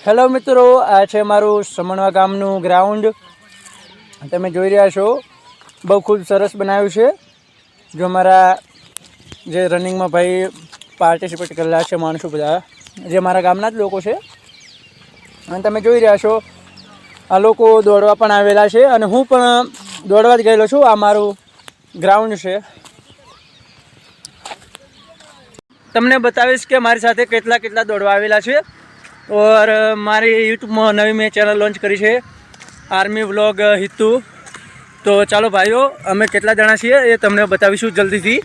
Hello મિત્રો, આ છે મારું સમણવા ગામનું ગ્રાઉન્ડ. તમે જોઈ રહ્યા છો, બહુ ખૂબ સરસ બનાવ્યું છે. જો મારા જે રનિંગમાં ભાઈ પાર્ટિસિપેટ કરેલા છે માણસો બધા, જે મારા ગામના જ લોકો છે. અને તમે જોઈ રહ્યા છો, આ લોકો દોડવા પણ આવેલા છે અને હું પણ દોડવા જ ગયેલો છું. આ મારું ગ્રાઉન્ડ છે. તમને બતાવીશ કે મારી સાથે કેટલા દોડવા આવેલા છે. और મારી યુટ્યુબમાં નવી મેં ચેનલ લોન્ચ કરી છે, આર્મી વ્લોગ હિતુ. તો ચાલો ભાઈઓ, અમે કેટલા જણા છીએ એ તમને બતાવીશું જલ્દીથી.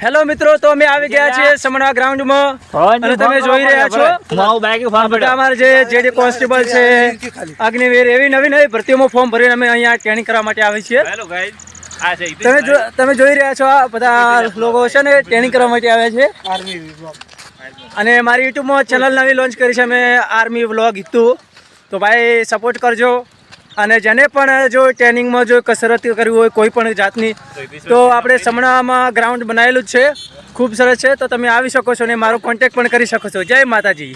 હેલો મિત્રો, તો અમે આવી ગયા છીએ સમણવા ગ્રાઉન્ડમાં અને તમે જોઈ રહ્યા છો અમારા જે કોન્સ્ટેબલ છે, અગ્નિવીર, એવી નવી ભરતીઓમાં ફોર્મ ભરીને અમે અહીંયા ટ્રેનિંગ કરવા માટે આવી છીએ. તમે જોઈ રહ્યા છો, આ બધા લોકો છે ને ટ્રેનિંગ કરવા માટે આવ્યા છે. અને મારી યુટ્યુબમાં ચેનલ નવી લોન્ચ કરી છે અમે, આર્મી વ્લોગ હિતુ. તો ભાઈ સપોર્ટ કરજો. અને જેને પણ જો ટ્રેનિંગમાં જો કસરત કરવી હોય કોઈ પણ જાતની, તો આપણે સમણામાં ગ્રાઉન્ડ બનાવેલું જ છે, ખૂબ સરસ છે. તો તમે આવી શકો છો અને મારો કોન્ટેક્ટ પણ કરી શકો છો. જય માતાજી.